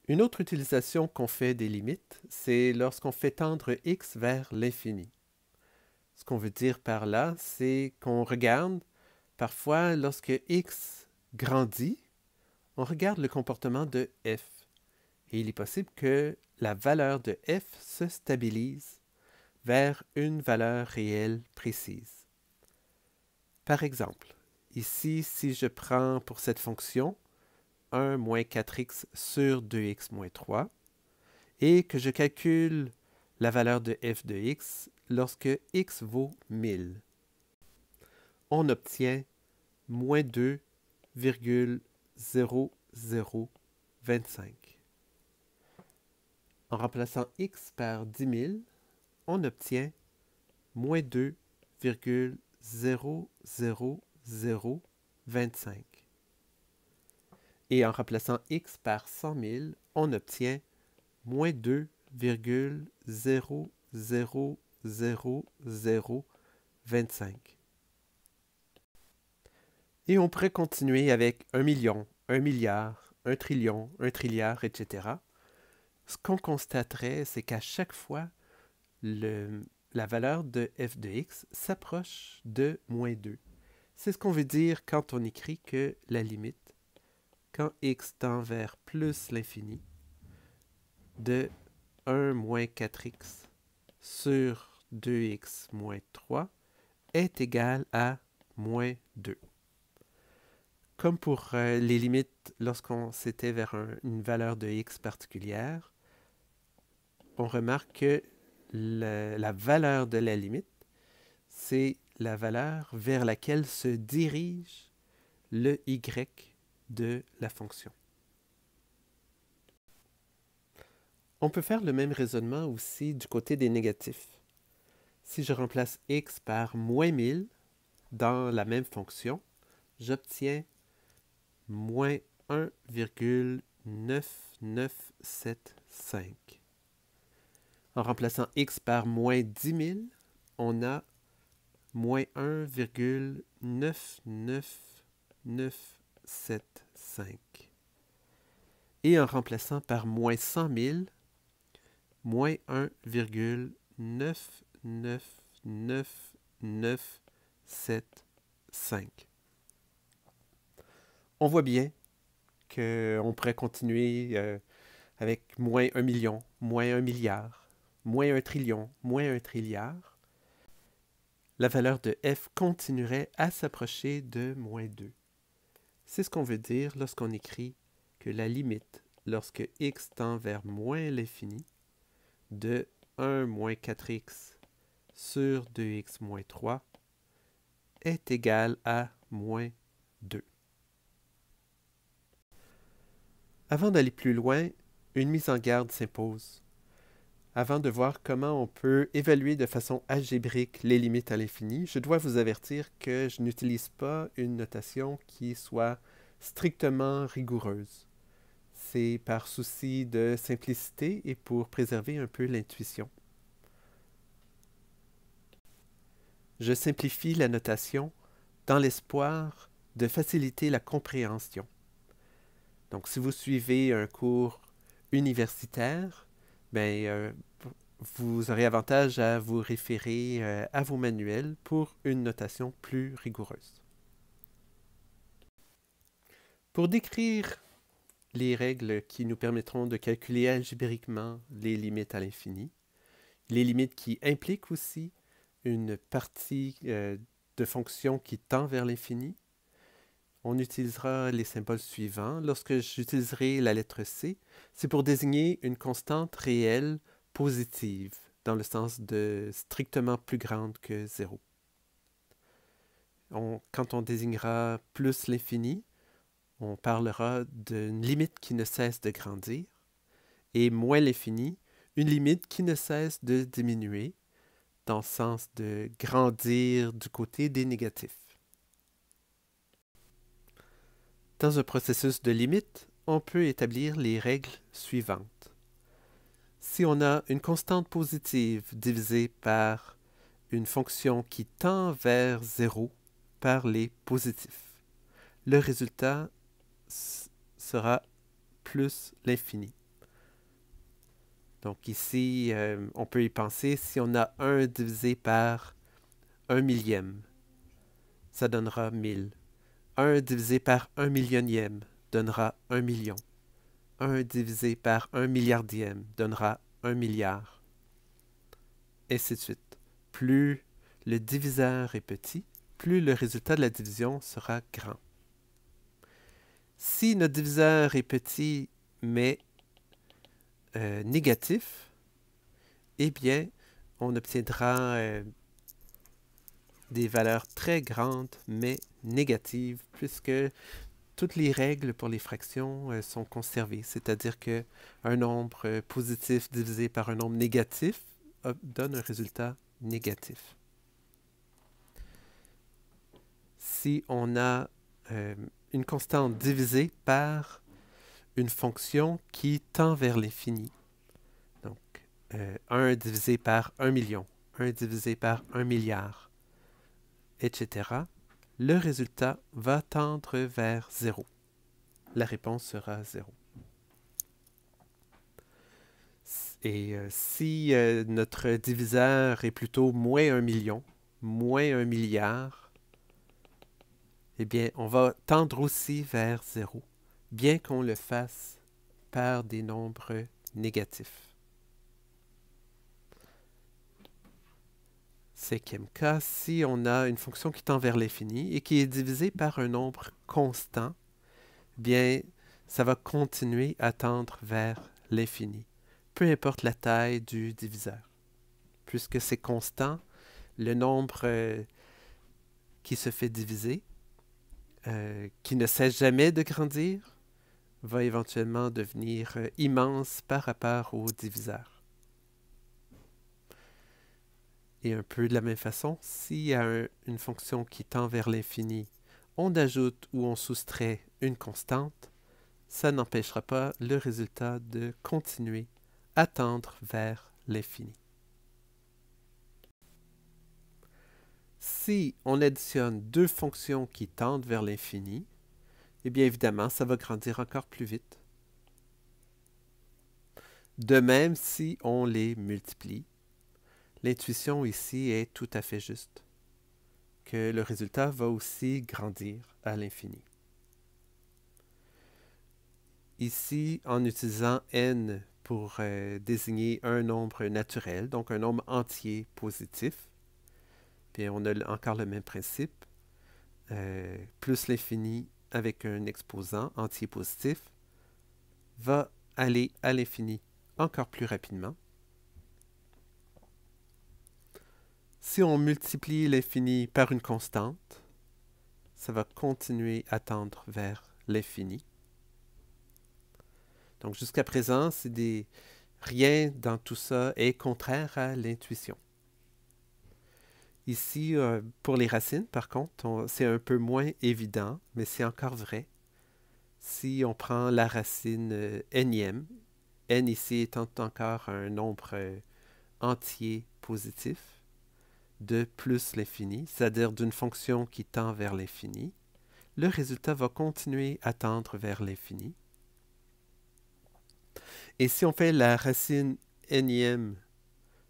Une autre utilisation qu'on fait des limites, c'est lorsqu'on fait tendre x vers l'infini. Ce qu'on veut dire par là, c'est qu'on regarde, parfois lorsque x grandit, on regarde le comportement de f. Et il est possible que la valeur de f se stabilise vers une valeur réelle précise. Par exemple, ici, si je prends pour cette fonction 1 moins 4x sur 2x moins 3 et que je calcule la valeur de f de x lorsque x vaut 1000, on obtient moins 2,0025. En remplaçant x par 10 000, on obtient moins 2,00025. Et en remplaçant x par 100 000, on obtient moins 2,00025. Et on pourrait continuer avec 1 million, 1 milliard, 1 trillion, 1 trilliard, etc. Ce qu'on constaterait, c'est qu'à chaque fois, la valeur de f de x s'approche de moins 2. C'est ce qu'on veut dire quand on écrit que la limite, quand x tend vers plus l'infini, de 1 moins 4x sur 2x moins 3 est égale à moins 2. Comme pour les limites lorsqu'on s'était vers une valeur de x particulière, on remarque que la valeur de la limite, c'est la valeur vers laquelle se dirige le y de la fonction. On peut faire le même raisonnement aussi du côté des négatifs. Si je remplace x par moins 1000 dans la même fonction, j'obtiens moins 1,9975. En remplaçant x par moins 10 000, on a moins 1,99975. Et en remplaçant par moins 100 000, moins 1,99975. On voit bien qu'on pourrait continuer avec moins 1 million, moins 1 milliard, moins 1 trillion, moins 1 trilliard. La valeur de f continuerait à s'approcher de moins 2. C'est ce qu'on veut dire lorsqu'on écrit que la limite, lorsque x tend vers moins l'infini, de 1 moins 4x sur 2x moins 3 est égale à moins 2. Avant d'aller plus loin, une mise en garde s'impose. Avant de voir comment on peut évaluer de façon algébrique les limites à l'infini, je dois vous avertir que je n'utilise pas une notation qui soit strictement rigoureuse. C'est par souci de simplicité et pour préserver un peu l'intuition. Je simplifie la notation dans l'espoir de faciliter la compréhension. Donc, si vous suivez un cours universitaire, vous aurez avantage à vous référer à vos manuels pour une notation plus rigoureuse. Pour décrire les règles qui nous permettront de calculer algébriquement les limites à l'infini, les limites qui impliquent aussi une partie de fonction qui tend vers l'infini, on utilisera les symboles suivants. Lorsque j'utiliserai la lettre C, c'est pour désigner une constante réelle positive, dans le sens de strictement plus grande que 0. Quand on désignera plus l'infini, on parlera d'une limite qui ne cesse de grandir, et moins l'infini, une limite qui ne cesse de diminuer, dans le sens de grandir du côté des négatifs. Dans un processus de limite, on peut établir les règles suivantes. Si on a une constante positive divisée par une fonction qui tend vers 0 par les positifs, le résultat sera plus l'infini. Donc ici, on peut y penser, si on a 1 divisé par 1 millième, ça donnera 1000. 1 divisé par 1 millionième donnera 1 million. 1 divisé par 1 milliardième donnera 1 milliard. Et ainsi de suite. Plus le diviseur est petit, plus le résultat de la division sera grand. Si notre diviseur est petit mais négatif, eh bien, on obtiendra des valeurs très grandes mais négatives, puisque toutes les règles pour les fractions sont conservées. C'est-à-dire qu'un nombre positif divisé par un nombre négatif donne un résultat négatif. Si on a une constante divisée par une fonction qui tend vers l'infini, donc 1 divisé par 1 million, 1 divisé par 1 milliard, etc., le résultat va tendre vers 0. La réponse sera 0. Et si notre diviseur est plutôt moins 1 million, moins 1 milliard, eh bien, on va tendre aussi vers 0, bien qu'on le fasse par des nombres négatifs. 5e cas, si on a une fonction qui tend vers l'infini et qui est divisée par un nombre constant, bien, ça va continuer à tendre vers l'infini, peu importe la taille du diviseur. Puisque c'est constant, le nombre qui se fait diviser, qui ne cesse jamais de grandir, va éventuellement devenir immense par rapport au diviseur. Et un peu de la même façon, s'il y a une fonction qui tend vers l'infini, on ajoute ou on soustrait une constante, ça n'empêchera pas le résultat de continuer à tendre vers l'infini. Si on additionne deux fonctions qui tendent vers l'infini, eh bien évidemment, ça va grandir encore plus vite. De même, si on les multiplie, l'intuition ici est tout à fait juste, que le résultat va aussi grandir à l'infini. Ici, en utilisant n pour désigner un nombre naturel, donc un nombre entier positif, bien on a encore le même principe, plus l'infini avec un exposant entier positif va aller à l'infini encore plus rapidement. Si on multiplie l'infini par une constante, ça va continuer à tendre vers l'infini. Donc jusqu'à présent, rien dans tout ça est contraire à l'intuition. Ici, pour les racines, par contre, c'est un peu moins évident, mais c'est encore vrai. Si on prend la racine nème, n ici étant encore un nombre entier positif, de plus l'infini, c'est-à-dire d'une fonction qui tend vers l'infini, le résultat va continuer à tendre vers l'infini. Et si on fait la racine nème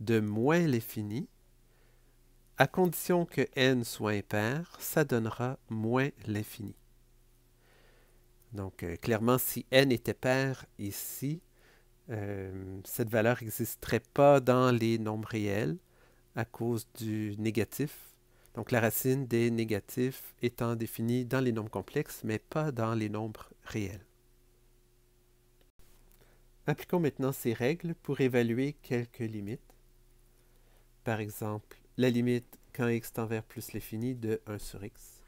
de moins l'infini, à condition que n soit impair, ça donnera moins l'infini. Donc, clairement, si n était pair ici, cette valeur n'existerait pas dans les nombres réels à cause du négatif. Donc, la racine des négatifs étant définie dans les nombres complexes, mais pas dans les nombres réels. Appliquons maintenant ces règles pour évaluer quelques limites. Par exemple, la limite quand x tend vers plus l'infini de 1 sur x.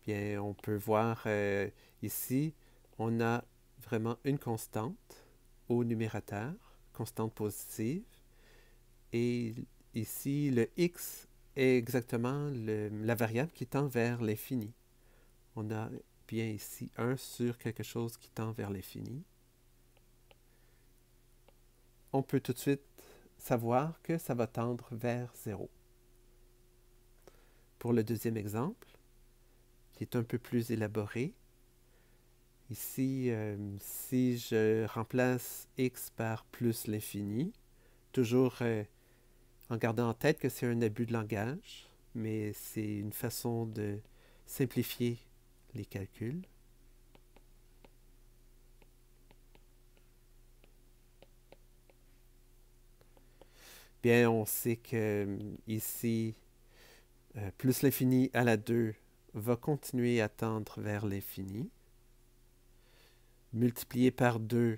Bien, on peut voir ici, on a vraiment une constante au numérateur, constante positive. Et ici, le x est exactement la variable qui tend vers l'infini. On a bien ici 1 sur quelque chose qui tend vers l'infini. On peut tout de suite savoir que ça va tendre vers 0. Pour le deuxième exemple, qui est un peu plus élaboré, Ici, si je remplace x par plus l'infini, toujours en gardant en tête que c'est un abus de langage, mais c'est une façon de simplifier les calculs. Bien, on sait que ici, plus l'infini à la 2 va continuer à tendre vers l'infini. Multiplié par 2,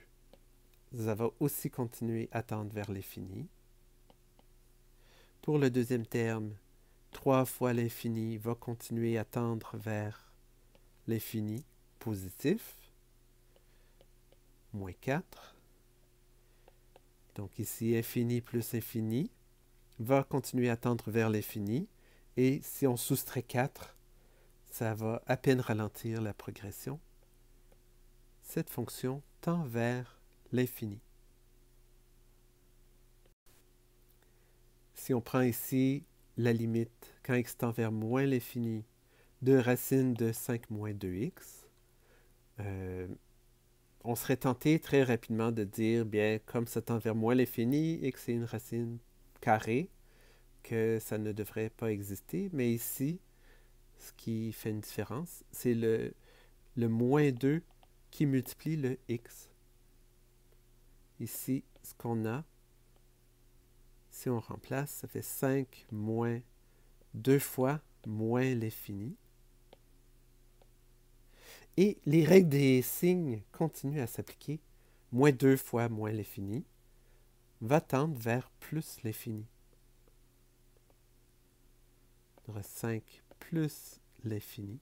ça va aussi continuer à tendre vers l'infini. Pour le deuxième terme, 3 fois l'infini va continuer à tendre vers l'infini positif, moins 4. Donc ici, infini plus infini va continuer à tendre vers l'infini. Et si on soustrait 4, ça va à peine ralentir la progression. Cette fonction tend vers l'infini. Si on prend ici la limite, quand x tend vers moins l'infini, de racine de 5 moins 2x, on serait tenté très rapidement de dire, bien, comme ça tend vers moins l'infini et que c'est une racine carrée, que ça ne devrait pas exister. Mais ici, ce qui fait une différence, c'est le moins 2 qui multiplie le x. Ici, ce qu'on a, si on remplace, ça fait 5 moins 2 fois moins l'infini. Et les règles des signes continuent à s'appliquer. Moins 2 fois moins l'infini va tendre vers plus l'infini. On aura 5 plus l'infini.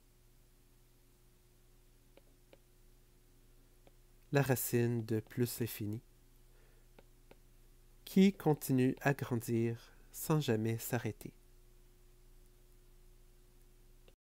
La racine de plus l'infini qui continue à grandir sans jamais s'arrêter.